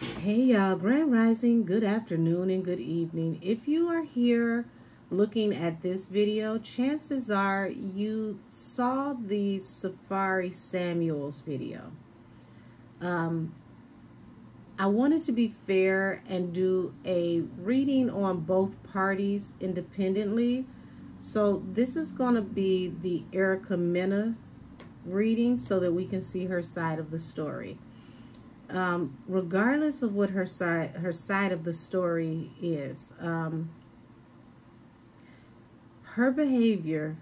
Hey y'all, Grand Rising, good afternoon and good evening. If you are here looking at this video, chances are you saw the Safari Samuels video. Um, I wanted to be fair and do a reading on both parties independently. So this is going to be the Erica MENA reading so that we can see her side of the story. Regardless of what her side of the story is, her behavior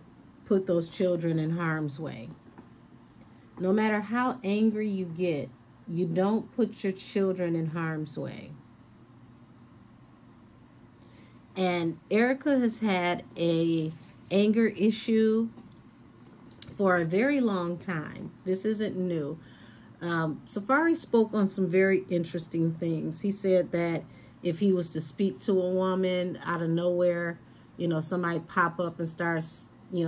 put those children in harm's way. No matter how angry you get, you don't put your children in harm's way. And Erica has had a anger issue for a very long time. This isn't new. Safari spoke on some very interesting things. He said that if he was to speak to a woman out of nowhere, somebody pop up and start,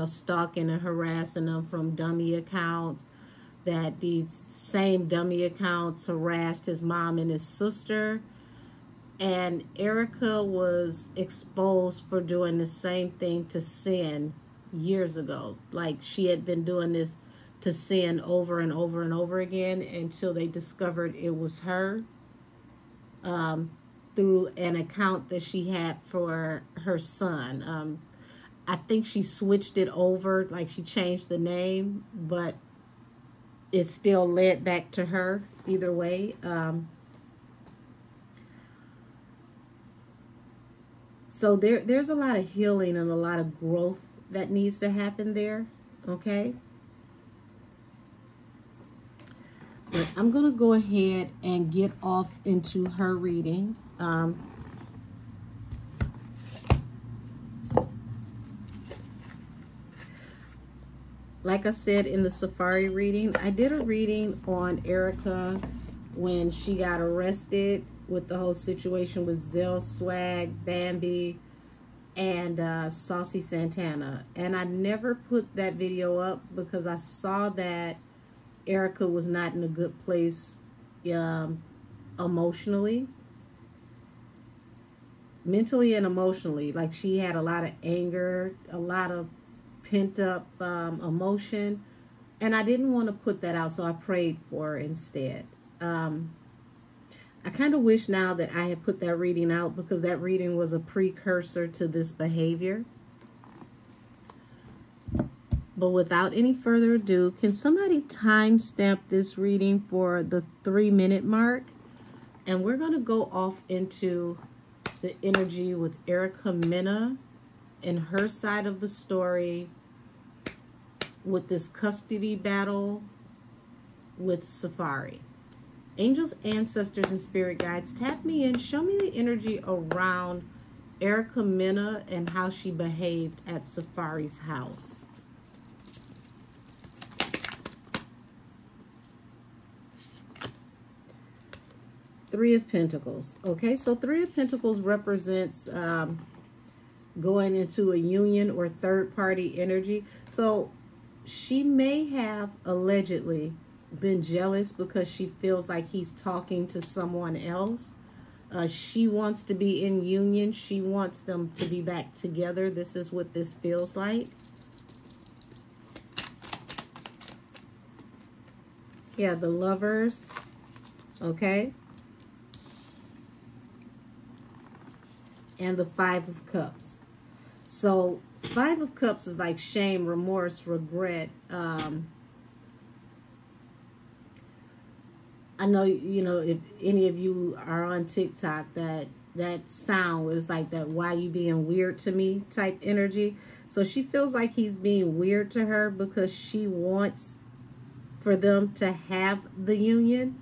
stalking and harassing them from dummy accounts, that these same dummy accounts harassed his mom and his sister. And Erica was exposed for doing the same thing to Sin years ago. Like, she had been doing this to Sin over and over and over again until they discovered it was her, through an account that she had for her son. I think she switched it over, like she changed the name, but it still led back to her either way. So there's a lot of healing and a lot of growth that needs to happen there, okay? But I'm going to go ahead and get off into her reading. Like I said in the Safari reading, I did a reading on Erica when she got arrested with the whole situation with Zell Swag, Bambi, and Saucy Santana. And I never put that video up because I saw that Erica was not in a good place emotionally, mentally and emotionally. Like, she had a lot of anger, a lot of pent up emotion, and I didn't want to put that out, so I prayed for her instead. I kind of wish now that I had put that reading out, because that reading was a precursor to this behavior. But without any further ado, can somebody timestamp this reading for the 3-minute mark? And we're going to go off into the energy with Erica MENA and her side of the story with this custody battle with Safari. Angels, ancestors, and spirit guides, tap me in. Show me the energy around Erica MENA and how she behaved at Safari's house. Three of Pentacles. Okay, so Three of Pentacles represents going into a union or third-party energy. So she may have allegedly been jealous because she feels like he's talking to someone else. She wants to be in union. She wants them to be back together. This is what this feels like. Yeah, the Lovers. Okay. And the Five of Cups. So Five of Cups is like shame, remorse, regret. I know, if any of you are on TikTok, that sound was like that "why you being weird to me" type energy. So she feels like he's being weird to her because she wants for them to have the union.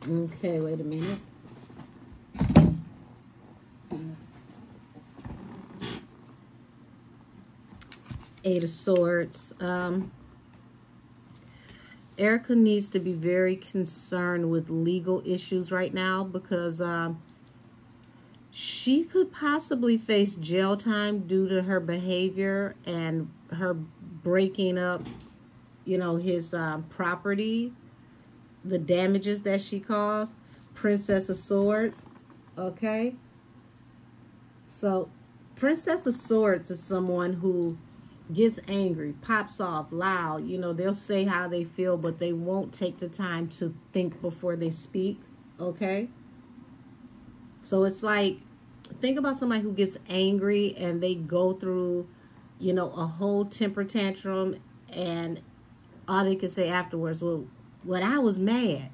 Okay, wait a minute. Eight of Swords. Erica needs to be very concerned with legal issues right now because she could possibly face jail time due to her behavior and her breaking up, his property, the damages that she caused. Princess of Swords. Okay. So, Princess of Swords is someone who gets angry, pops off loud. They'll say how they feel, but they won't take the time to think before they speak. Okay. So it's like, think about somebody who gets angry and they go through, a whole temper tantrum, and all they can say afterwards, well, I was mad.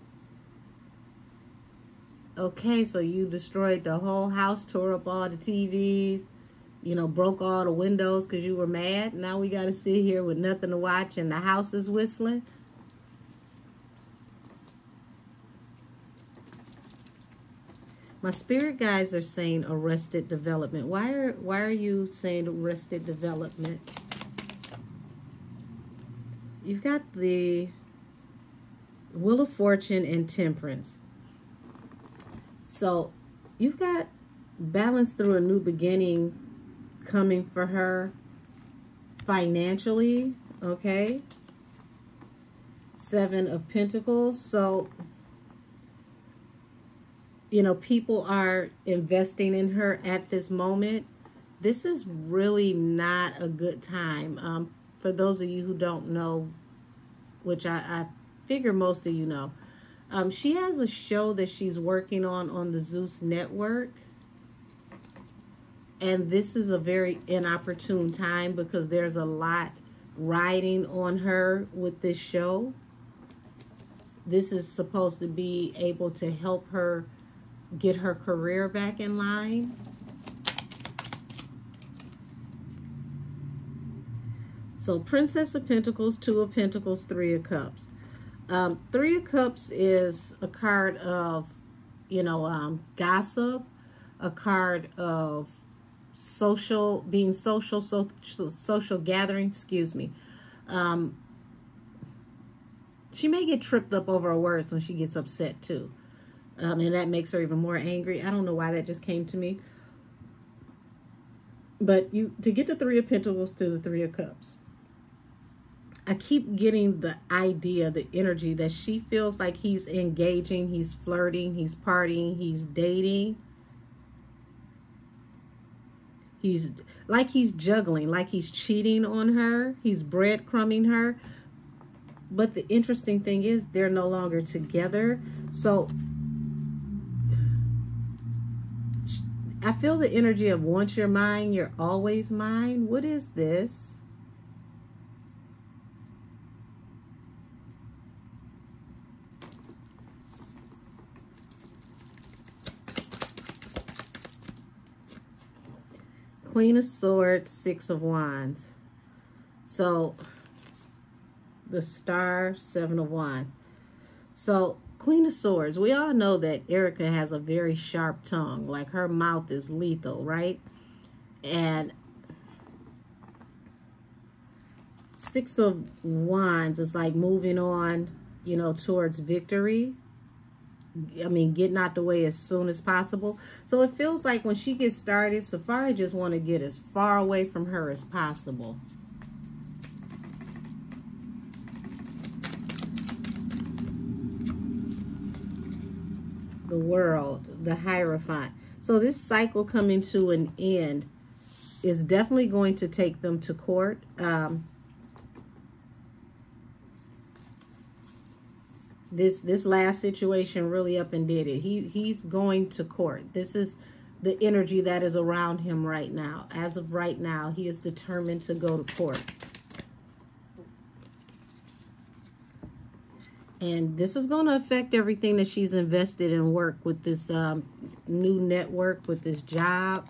Okay, so you destroyed the whole house, tore up all the TVs, broke all the windows because you were mad. Now we got to sit here with nothing to watch and the house is whistling. My spirit guides are saying arrested development. Why are you saying arrested development? You've got the Wheel of Fortune and Temperance. So you've got balance through a new beginning coming for her financially, okay? Seven of Pentacles. So, people are investing in her at this moment. This is really not a good time. For those of you who don't know, which I figure most of you know, she has a show that she's working on the Zeus Network. And this is a very inopportune time because there's a lot riding on her with this show. This is supposed to be able to help her get her career back in line. So Princess of Pentacles, Two of Pentacles, Three of Cups. Three of Cups is a card of, gossip, a card of social gathering, excuse me. She may get tripped up over her words when she gets upset too. And that makes her even more angry. I don't know why that just came to me. But to get the Three of Pentacles to the Three of Cups, I keep getting the idea, the energy that she feels like he's engaging, he's flirting, he's partying, he's dating. He's juggling, like he's cheating on her. He's breadcrumbing her. But the interesting thing is they're no longer together. So I feel the energy of once you're mine, you're always mine. What is this? Queen of Swords, Six of Wands. So the Star, Seven of Wands. So Queen of Swords, we all know that Erica has a very sharp tongue. Like her mouth is lethal, right? And Six of Wands is like moving on, towards victory. I mean, getting out the way as soon as possible. So it feels like when she gets started, Safari just want to get as far away from her as possible. The World, the Hierophant. So this cycle coming to an end is definitely going to take them to court. This last situation really up and did it. He's going to court. This is the energy that is around him right now. As of right now, he is determined to go to court. And this is going to affect everything that she's invested in work with this new network, with this job.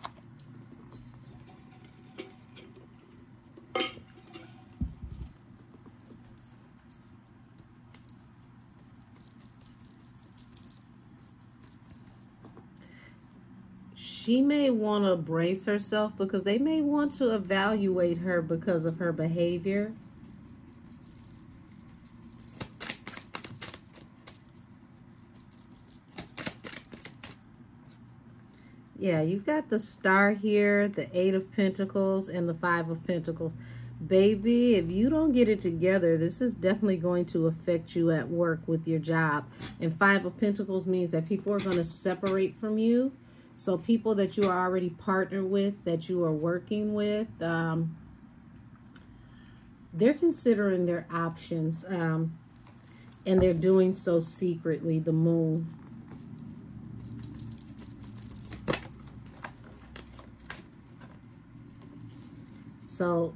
She may want to brace herself because they may want to evaluate her because of her behavior. Yeah, you've got the Star here, the Eight of Pentacles, and the Five of Pentacles. Baby, if you don't get it together, this is definitely going to affect you at work with your job. And Five of Pentacles means that people are going to separate from you. So people that you are already partnered with, that you are working with, they're considering their options. And they're doing so secretly, the Moon. So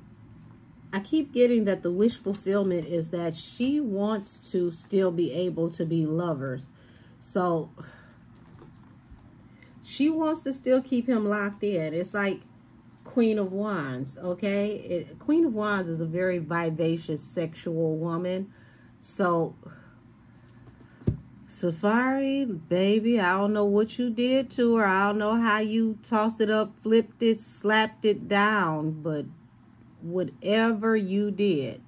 I keep getting that the wish fulfillment is that she wants to still be able to be lovers. So she wants to still keep him locked in. It's like Queen of Wands, okay? Queen of Wands is a very vivacious, sexual woman. So Safari, baby, I don't know what you did to her. I don't know how you tossed it up, flipped it, slapped it down, but whatever you did,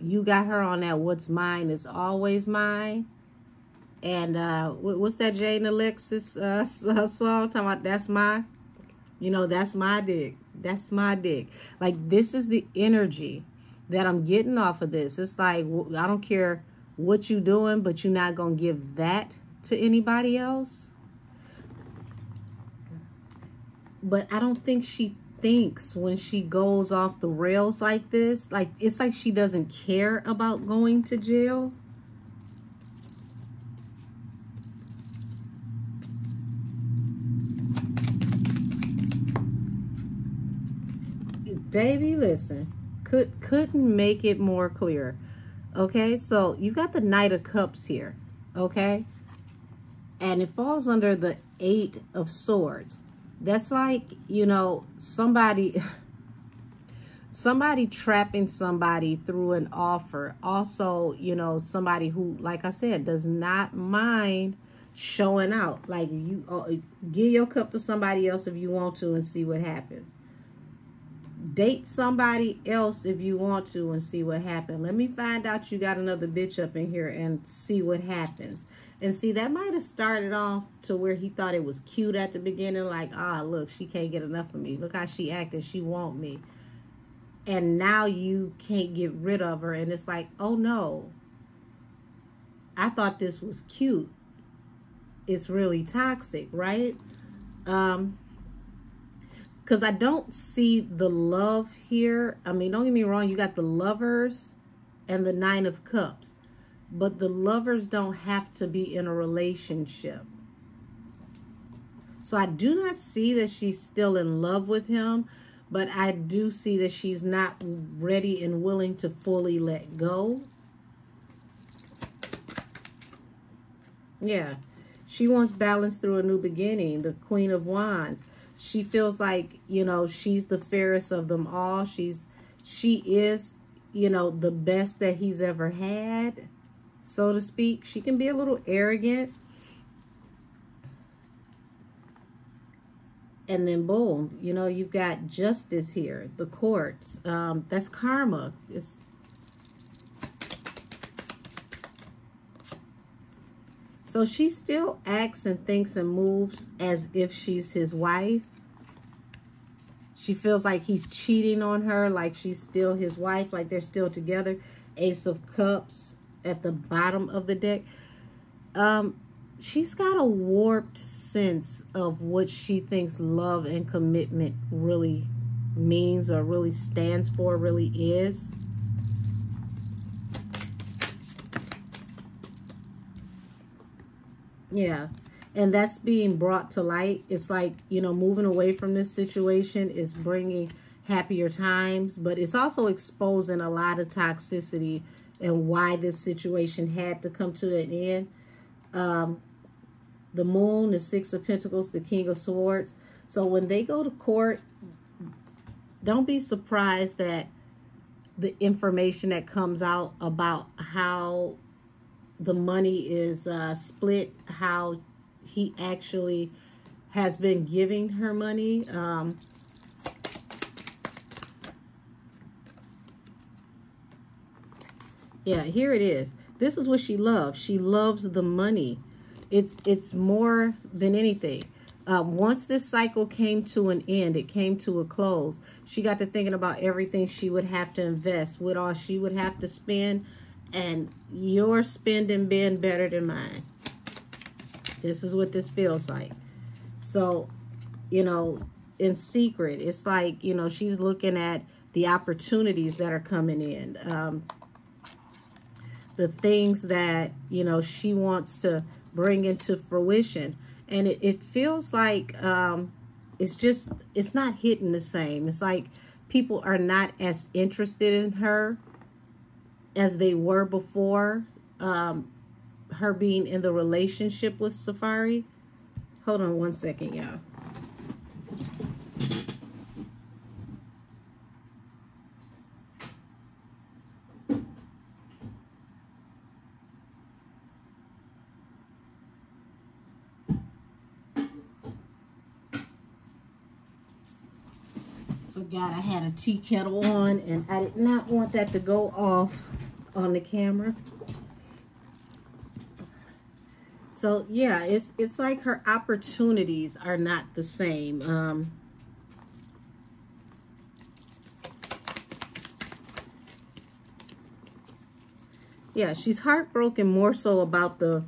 you got her on that what's mine is always mine. And what's that Jane Alexis song talking about? That's my, that's my dick. That's my dick. Like, this is the energy that I'm getting off of this. It's like, I don't care what you doing, but you're not going to give that to anybody else. But I don't think she thinks when she goes off the rails like this. Like, it's like she doesn't care about going to jail. Baby, listen, couldn't make it more clear. Okay, so you got the Knight of Cups here, okay? And it falls under the Eight of Swords. That's like, somebody trapping somebody through an offer. Also, somebody who, like I said, does not mind showing out. Like, you give your cup to somebody else if you want to and see what happens. Date somebody else if you want to and see what happens. Let me find out you got another bitch up in here and see what happens. And see, that might have started off to where he thought it was cute at the beginning. Like, look, she can't get enough of me. Look how she acted. She want me. And now you can't get rid of her. And it's like, oh no. I thought this was cute. It's really toxic, right? Because I don't see the love here. I mean, don't get me wrong. You got the Lovers and the Nine of Cups. But the Lovers don't have to be in a relationship. So I do not see that she's still in love with him. But I do see that she's not ready and willing to fully let go. Yeah. She wants balance through a new beginning. The Queen of Wands. She feels like, she's the fairest of them all. She is, the best that he's ever had, so to speak. She can be a little arrogant. And then boom, you've got Justice here, the courts. That's karma. So she still acts and thinks and moves as if she's his wife. She feels like he's cheating on her, like she's still his wife, like they're still together. Ace of Cups at the bottom of the deck. She's got a warped sense of what she thinks love and commitment really means or really stands for, really is. Yeah. And that's being brought to light. It's like, moving away from this situation is bringing happier times. But it's also exposing a lot of toxicity and why this situation had to come to an end. The Moon, the Six of Pentacles, the King of Swords. So when they go to court, don't be surprised that the information that comes out about how the money is split, how he actually has been giving her money. Yeah, here it is. This is what she loves. She loves the money. It's more than anything. Once this cycle came to an end, it came to a close, she got to thinking about everything she would have to invest, what all she would have to spend, and your spending being better than mine. This is what this feels like. So, you know, in secret, it's like, you know, she's looking at the opportunities that are coming in, the things that, you know, she wants to bring into fruition. And it feels like it's not hitting the same. It's like people are not as interested in her as they were before her being in the relationship with Safari. Hold on one second, y'all. Forgot I had a tea kettle on, and I did not want that to go off on the camera. So yeah, it's like her opportunities are not the same. Yeah, she's heartbroken more so about the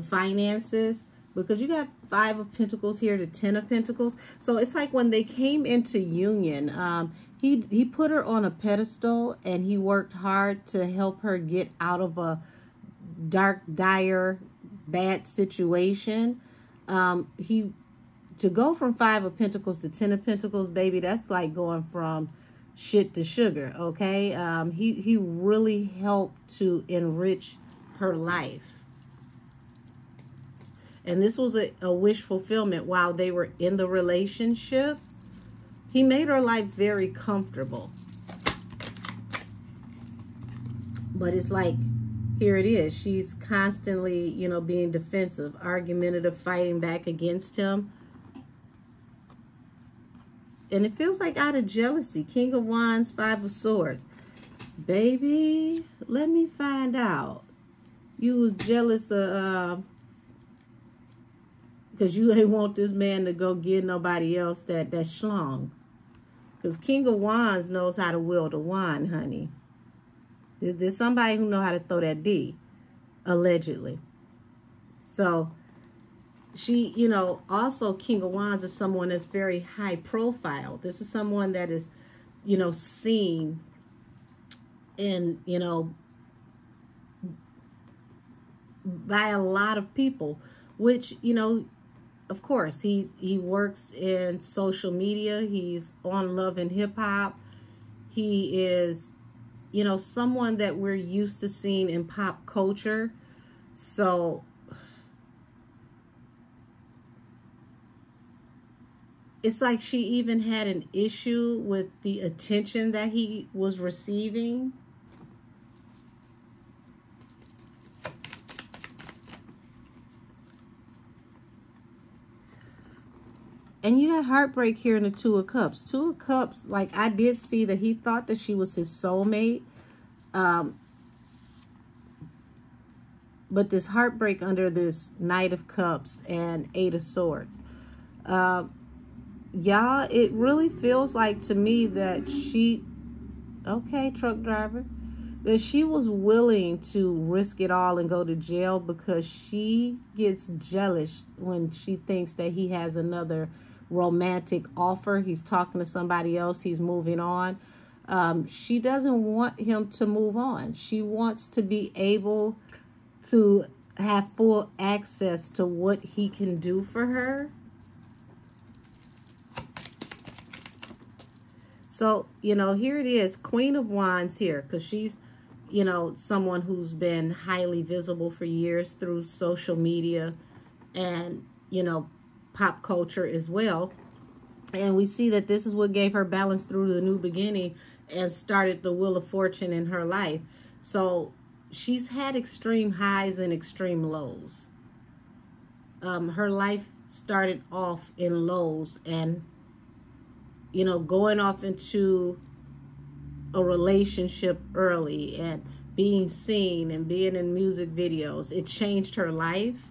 finances, because you got 5 of Pentacles here to 10 of Pentacles. So it's like when they came into union, he put her on a pedestal, and he worked hard to help her get out of a dark, dire, bad situation. To go from 5 of Pentacles to 10 of Pentacles, baby, that's like going from shit to sugar, okay? He really helped to enrich her life. And this was a wish fulfillment while they were in the relationship. He made her life very comfortable. But it's like, here it is. She's constantly, you know, being defensive, argumentative, fighting back against him. And it feels like out of jealousy. King of Wands, 5 of Swords. Baby, let me find out. You was jealous of... because you ain't want this man to go get nobody else that schlong. Because King of Wands knows how to wield a wand, honey. There's somebody who know how to throw that D, allegedly. So, she, you know, also King of Wands is someone that's very high profile. This is someone that is, you know, seen in, you know, by a lot of people, which, you know, of course, he works in social media. He's on Love and Hip Hop. He is, you know, someone that we're used to seeing in pop culture. So it's like she even had an issue with the attention that he was receiving. And you got heartbreak here in the 2 of Cups. 2 of Cups, like I did see that he thought that she was his soulmate. But this heartbreak under this Knight of Cups and 8 of Swords. Y'all, it really feels like to me that she, okay, truck driver, that she was willing to risk it all and go to jail because she gets jealous when she thinks that he has another romantic offer. He's talking to somebody else. He's moving on. She doesn't want him to move on. She wants to be able to have full access to what he can do for her. So, you know, here it is, Queen of Wands here, because she's, you know, someone who's been highly visible for years through social media and, you know, pop culture as well. And we see that this is what gave her balance through the new beginning and started the Wheel of Fortune in her life. So she's had extreme highs and extreme lows. Her life started off in lows, and you know, going off into a relationship early and being seen and being in music videos, it changed her life.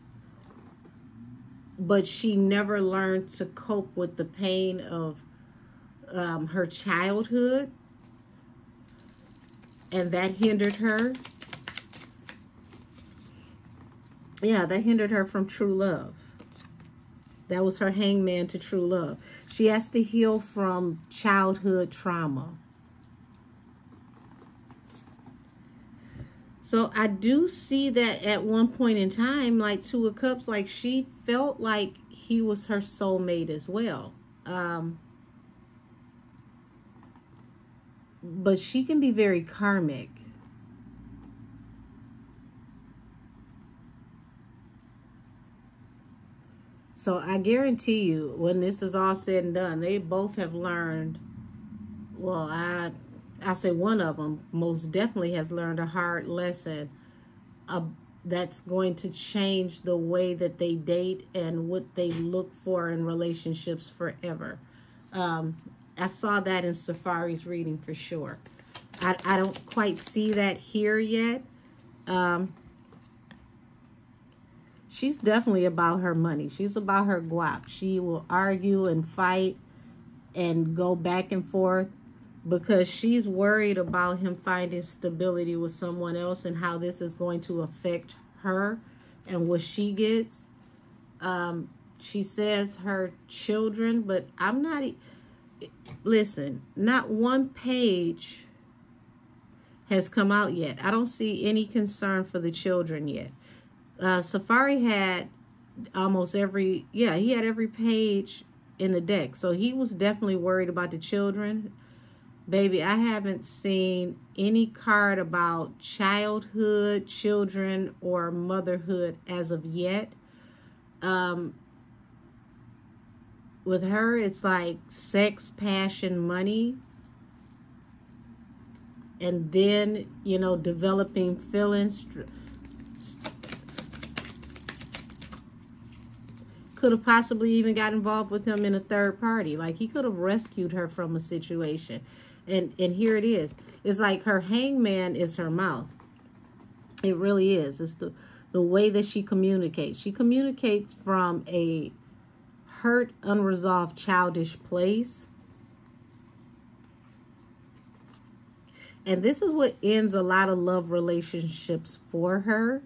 but she never learned to cope with the pain of her childhood, and that hindered her. Yeah, that hindered her from true love. That was her hangman to true love. She has to heal from childhood trauma. So I do see that at one point in time, like Two of Cups, like she felt like he was her soulmate as well. But she can be very karmic. So I guarantee you, when this is all said and done, they both have learned, well, I say one of them most definitely has learned a hard lesson that's going to change the way that they date and what they look for in relationships forever. I saw that in Safari's reading for sure. I don't quite see that here yet. She's definitely about her money. She's about her guap. She will argue and fight and go back and forth because she's worried about him finding stability with someone else and how this is going to affect her and what she gets. She says her children, but I'm not... Listen, not one page has come out yet. I don't see any concern for the children yet. Safari had almost every, he had every page in the deck. So he was definitely worried about the children. Baby, I haven't seen any card about childhood, children, or motherhood as of yet. With her, it's like sex, passion, money. And then, developing feelings. Could have possibly even got involved with him in a third party. Like, he could have rescued her from a situation. And here it is. It's like her hangman is her mouth. It really is. It's the way that she communicates. She communicates from a hurt, unresolved, childish place. And this is what ends a lot of love relationships for her.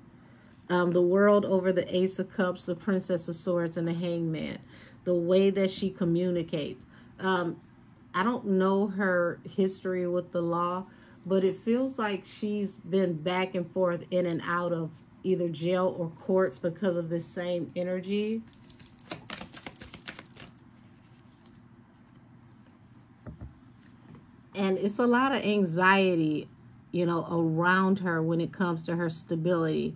The world over the Ace of Cups, the Princess of Swords, and the Hangman. The way that she communicates. I don't know her history with the law, but it feels like she's been back and forth in and out of either jail or court because of this same energy. And it's a lot of anxiety, around her when it comes to her stability.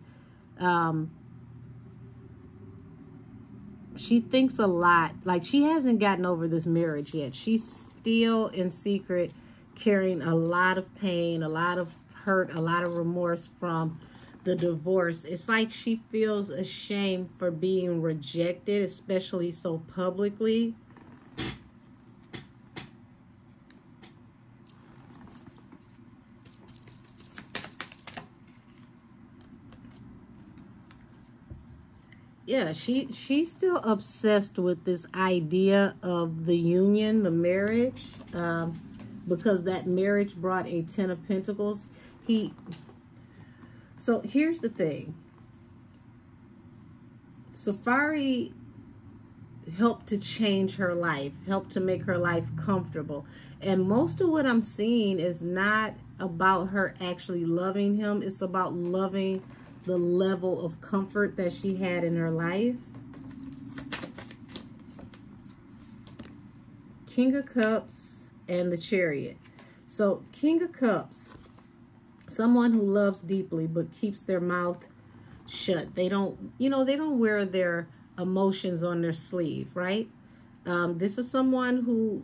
She thinks a lot. Like, she hasn't gotten over this marriage yet. She's still in secret carrying a lot of pain, a lot of hurt, a lot of remorse from the divorce. It's like she feels ashamed for being rejected, especially so publicly. Yeah, she's still obsessed with this idea of the union, the marriage, because that marriage brought a 10 of Pentacles. So here's the thing. Safari helped to change her life, helped to make her life comfortable. And most of what I'm seeing is not about her actually loving him. It's about loving the level of comfort that she had in her life. King of Cups and the Chariot. So King of Cups, someone who loves deeply but keeps their mouth shut. They don't, they don't wear their emotions on their sleeve, right? This is someone who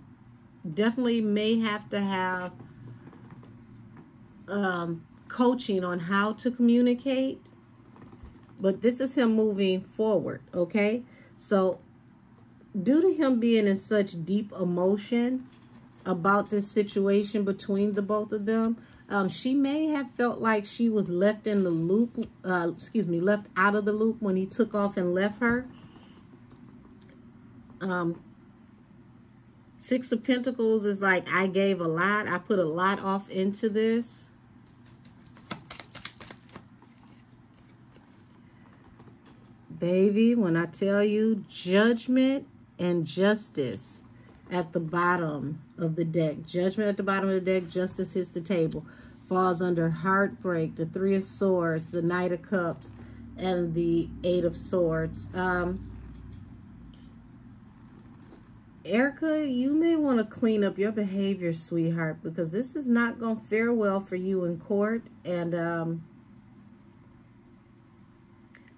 definitely may have to have coaching on how to communicate, but this is him moving forward, okay? So due to him being in such deep emotion about this situation between the both of them, she may have felt like she was left in the loop, left out of the loop when he took off and left her. Um, Six of Pentacles is like, I gave a lot. I put a lot off into this. Baby, when I tell you judgment and justice at the bottom of the deck. Judgment at the bottom of the deck. Justice hits the table. Falls under heartbreak, the Three of Swords, the Knight of Cups, and the Eight of Swords. Erica, you may want to clean up your behavior, sweetheart, because this is not going to fare well for you in court. And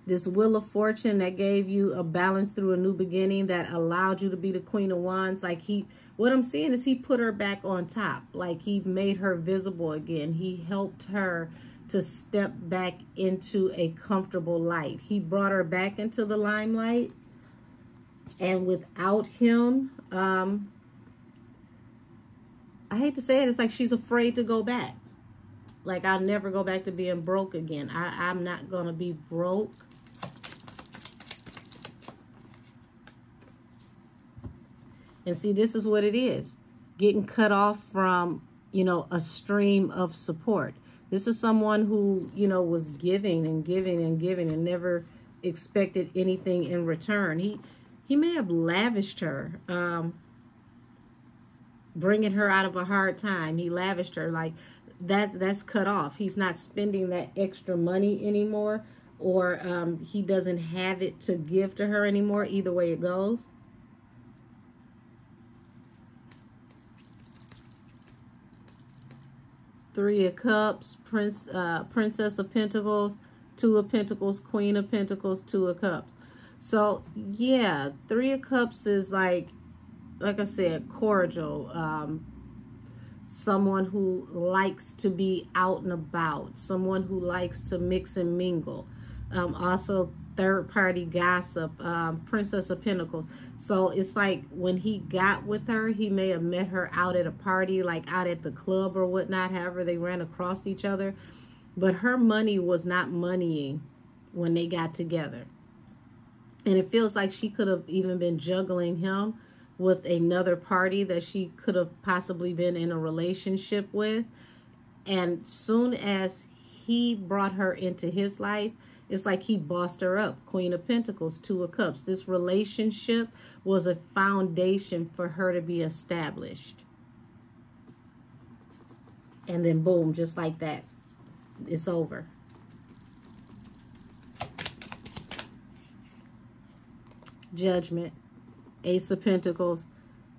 this Wheel of Fortune that gave you a balance through a new beginning, that allowed you to be the Queen of Wands, like what I'm seeing is he put her back on top. Like he made her visible again. He helped her to step back into a comfortable light. He brought her back into the limelight. And without him, I hate to say it, it's like she's afraid to go back. Like, I'll never go back to being broke again. I'm not going to be broke. And see, this is what it is. Getting cut off from, you know, a stream of support. This is someone who, you know, was giving and giving and giving and never expected anything in return. He may have lavished her, bringing her out of a hard time. He lavished her. Like, that's cut off. He's not spending that extra money anymore, or he doesn't have it to give to her anymore. Either way it goes. Three of Cups, Princess of Pentacles, Two of Pentacles, Queen of Pentacles, Two of Cups. So, yeah, Three of Cups is like I said, cordial. Someone who likes to be out and about. Someone who likes to mix and mingle. Also, third-party gossip. Princess of Pentacles. So, it's like when he got with her, he may have met her out at a party, like out at the club or whatnot. However, they ran across each other. But her money was not moneying when they got together. And it feels like she could have even been juggling him with another party that she could have possibly been in a relationship with. And soon as he brought her into his life, it's like he bossed her up. Queen of Pentacles, Two of Cups. This relationship was a foundation for her to be established. And then boom, just like that, it's over. Judgment, Ace of Pentacles,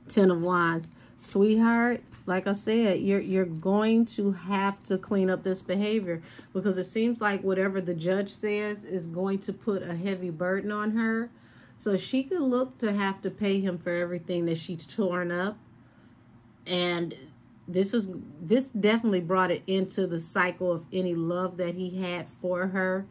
Ten of Wands. Sweetheart, like I said, you're going to have to clean up this behavior, because it seems like whatever the judge says is going to put a heavy burden on her. So she could look to have to pay him for everything that she's torn up. And this definitely brought it into the cycle of any love that he had for her,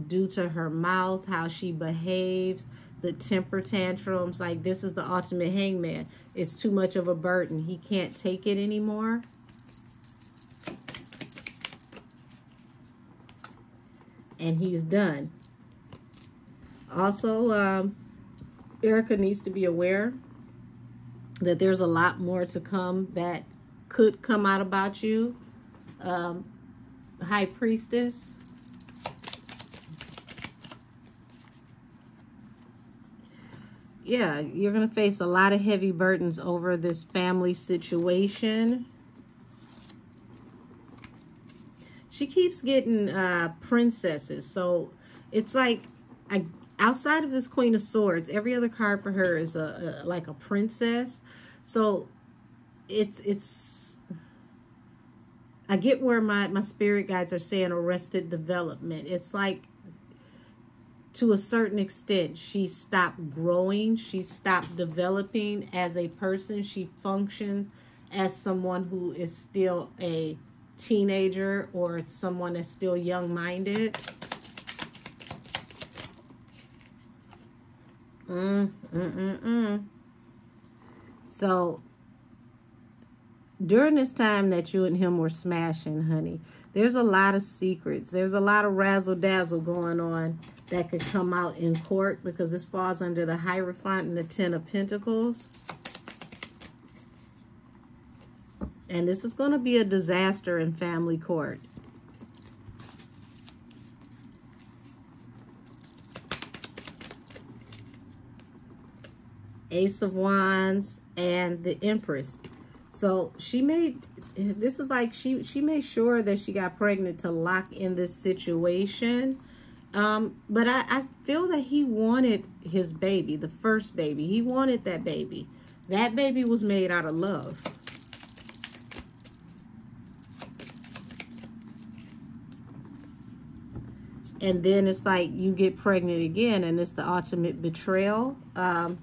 due to her mouth, how she behaves, the temper tantrums. Like, this is the ultimate hangman. It's too much of a burden. He can't take it anymore. And he's done. Also, Erica needs to be aware that there's a lot more to come that could come out about you. High Priestess. Yeah, you're going to face a lot of heavy burdens over this family situation. She keeps getting princesses. So it's like, outside of this Queen of Swords, every other card for her is like a princess. So it's I get where my spirit guides are saying arrested development. It's like, to a certain extent, she stopped growing. She stopped developing as a person. She functions as someone who is still a teenager, or someone that's still young-minded. So during this time that you and him were smashing, honey, There's a lot of secrets. There's a lot of razzle-dazzle going on that could come out in court, because this falls under the Hierophant and the Ten of Pentacles. And this is going to be a disaster in family court. Ace of Wands and the Empress. So she made, this is like she made sure that she got pregnant to lock in this situation. But I feel that he wanted his baby, the first baby. He wanted that baby. That baby was made out of love. And then it's like you get pregnant again, and it's the ultimate betrayal. And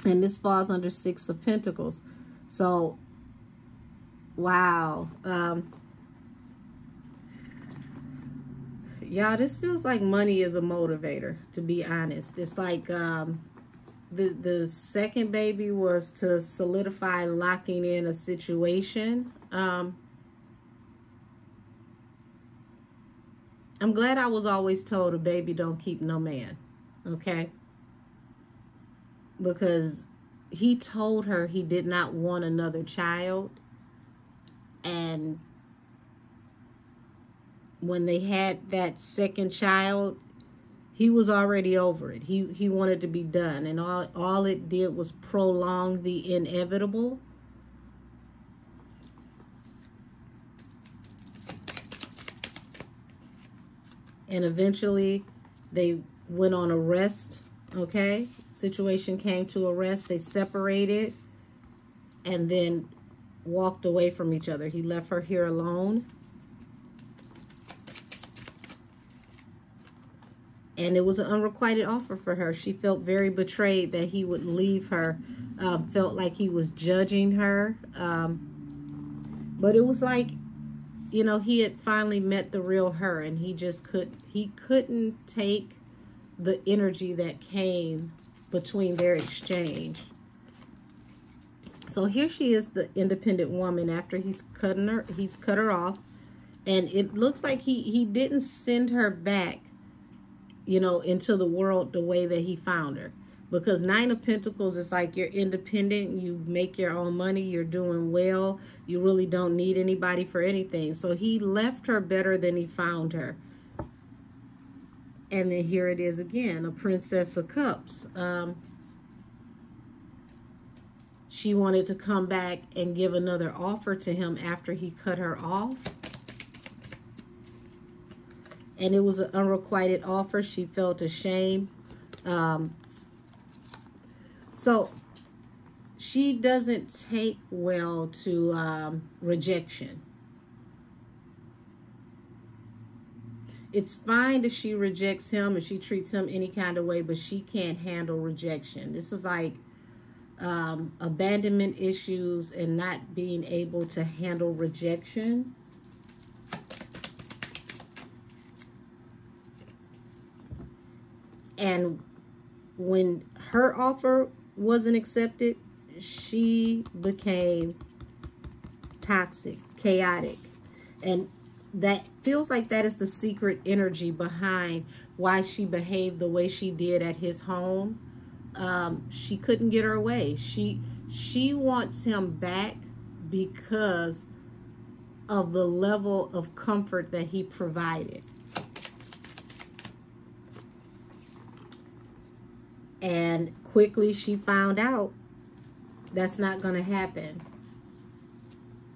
this falls under Six of Pentacles. So, wow. Y'all, this feels like money is a motivator, to be honest. It's like the second baby was to solidify locking in a situation. I'm glad I was always told a baby don't keep no man, okay? Because he told her he did not want another child. And when they had that second child, he was already over it. He wanted to be done. And all it did was prolong the inevitable. And eventually they went on a rest, okay? Situation came to a rest. They separated and then walked away from each other. He left her here alone. And it was an unrequited offer for her. She felt very betrayed that he would leave her. Felt like he was judging her. But it was like, you know, he had finally met the real her, and he couldn't take the energy that came between their exchange. So here she is, the independent woman, after he's cut her off. And it looks like he didn't send her back, you know, into the world the way that he found her. Because Nine of Pentacles is like, you're independent, you make your own money, you're doing well, you really don't need anybody for anything. So he left her better than he found her. And then here it is again, a Princess of Cups. She wanted to come back and give another offer to him after he cut her off. And it was an unrequited offer. She felt ashamed. So she doesn't take well to rejection. It's fine if she rejects him, if she treats him any kind of way, but she can't handle rejection. This is like abandonment issues and not being able to handle rejection. And when her offer wasn't accepted, she became toxic, chaotic. And that feels like that is the secret energy behind why she behaved the way she did at his home. She couldn't get her way. She wants him back because of the level of comfort that he provided. And quickly she found out that's not going to happen.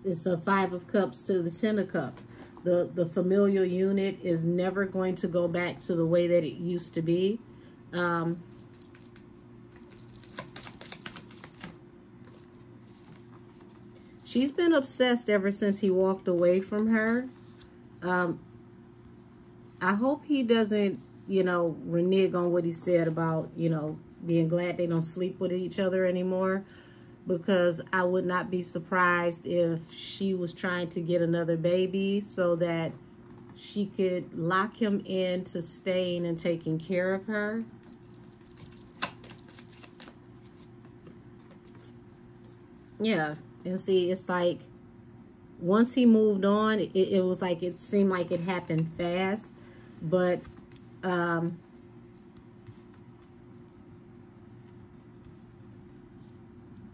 It's a Five of Cups to the Ten of Cups. The familial unit is never going to go back to the way that it used to be. She's been obsessed ever since he walked away from her. I hope he doesn't, you know, renege on what he said about, you know, being glad they don't sleep with each other anymore. Because I would not be surprised if she was trying to get another baby so that she could lock him into staying and taking care of her. Yeah, and see, it's like once he moved on, it was like, it seemed like it happened fast. But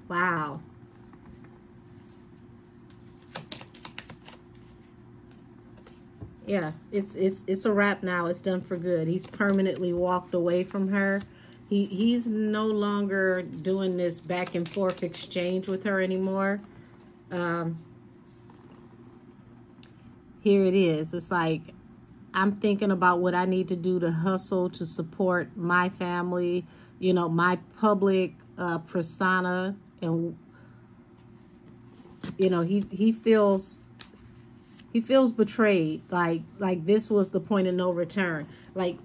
wow. Yeah, it's a wrap now. It's done for good. He's permanently walked away from her. He's no longer doing this back and forth exchange with her anymore. Um, Here it is. It's like, I'm thinking about what I need to do to hustle to support my family, you know, my public persona. And you know, he feels betrayed, like this was the point of no return, like,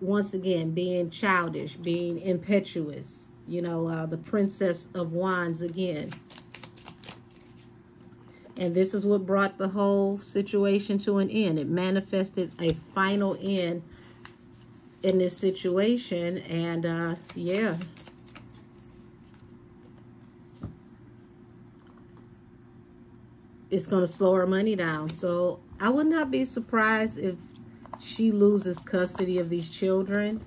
once again, being childish, being impetuous, you know, the Princess of Wands again. And this is what brought the whole situation to an end. It manifested a final end in this situation. And yeah, it's going to slow her money down. So I would not be surprised if she loses custody of these children,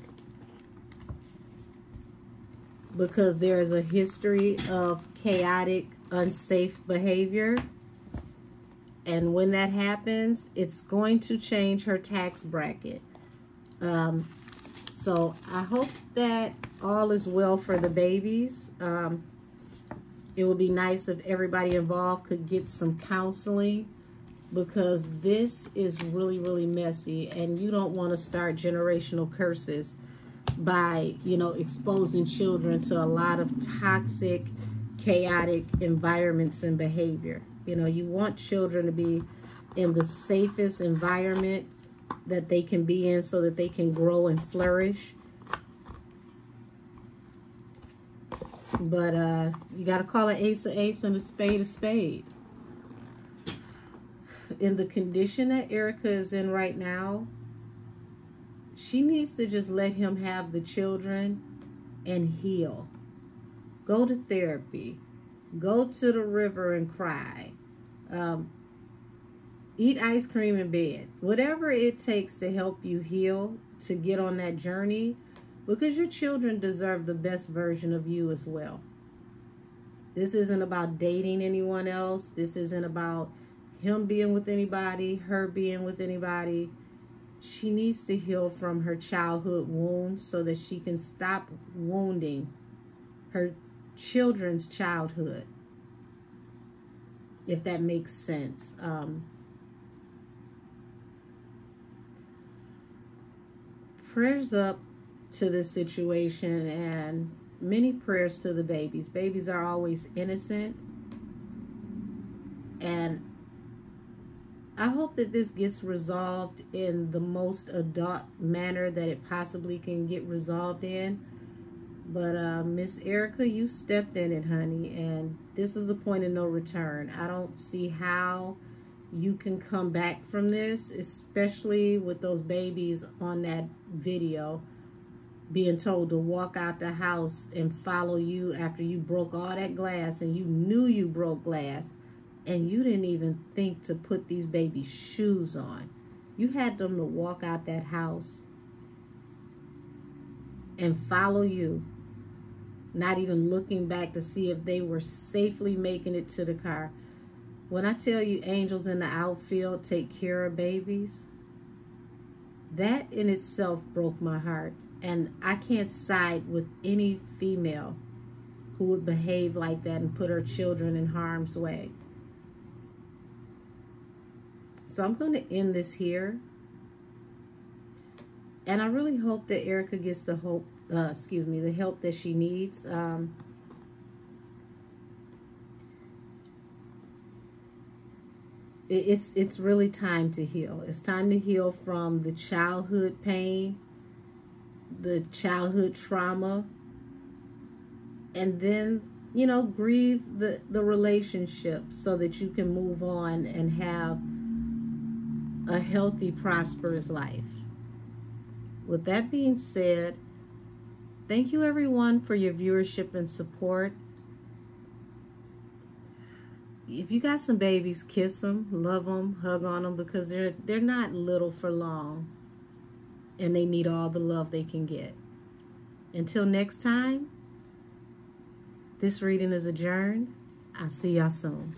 because there is a history of chaotic, unsafe behavior. And when that happens, it's going to change her tax bracket. So I hope that all is well for the babies. It would be nice if everybody involved could get some counseling, because this is really, really messy. And you don't want to start generational curses by, you know, exposing children to a lot of toxic, chaotic environments and behavior. You know, you want children to be in the safest environment that they can be in so that they can grow and flourish. But you got to call an ace a ace and a spade a spade. In the condition that Erica is in right now, she needs to just let him have the children and heal. Go to therapy. Go to the river and cry. Eat ice cream in bed. Whatever it takes to help you heal, to get on that journey, because your children deserve the best version of you as well. This isn't about dating anyone else. This isn't about him being with anybody, her being with anybody. She needs to heal from her childhood wounds so that she can stop wounding her children's childhood, if that makes sense. Prayers up to this situation, and many prayers to the babies. Babies are always innocent, and I hope that this gets resolved in the most adult manner that it possibly can get resolved in. But Miss Erica, you stepped in it, honey, and this is the point of no return. I don't see how you can come back from this, especially with those babies on that video being told to walk out the house and follow you after you broke all that glass, and you knew you broke glass, and you didn't even think to put these babies' shoes on. You had them to walk out that house and follow you, not even looking back to see if they were safely making it to the car. When I tell you angels in the outfield take care of babies, that in itself broke my heart. And I can't side with any female who would behave like that and put her children in harm's way. So I'm going to end this here. And I really hope that Erica gets the the help that she needs. It's really time to heal. It's time to heal from the childhood pain, the childhood trauma, and then, you know, grieve the relationship so that you can move on and have a healthy, prosperous life. With that being said, thank you, everyone, for your viewership and support. if you got some babies, kiss them, love them, hug on them, because they're not little for long, and they need all the love they can get. Until next time, this reading is adjourned. I'll see y'all soon.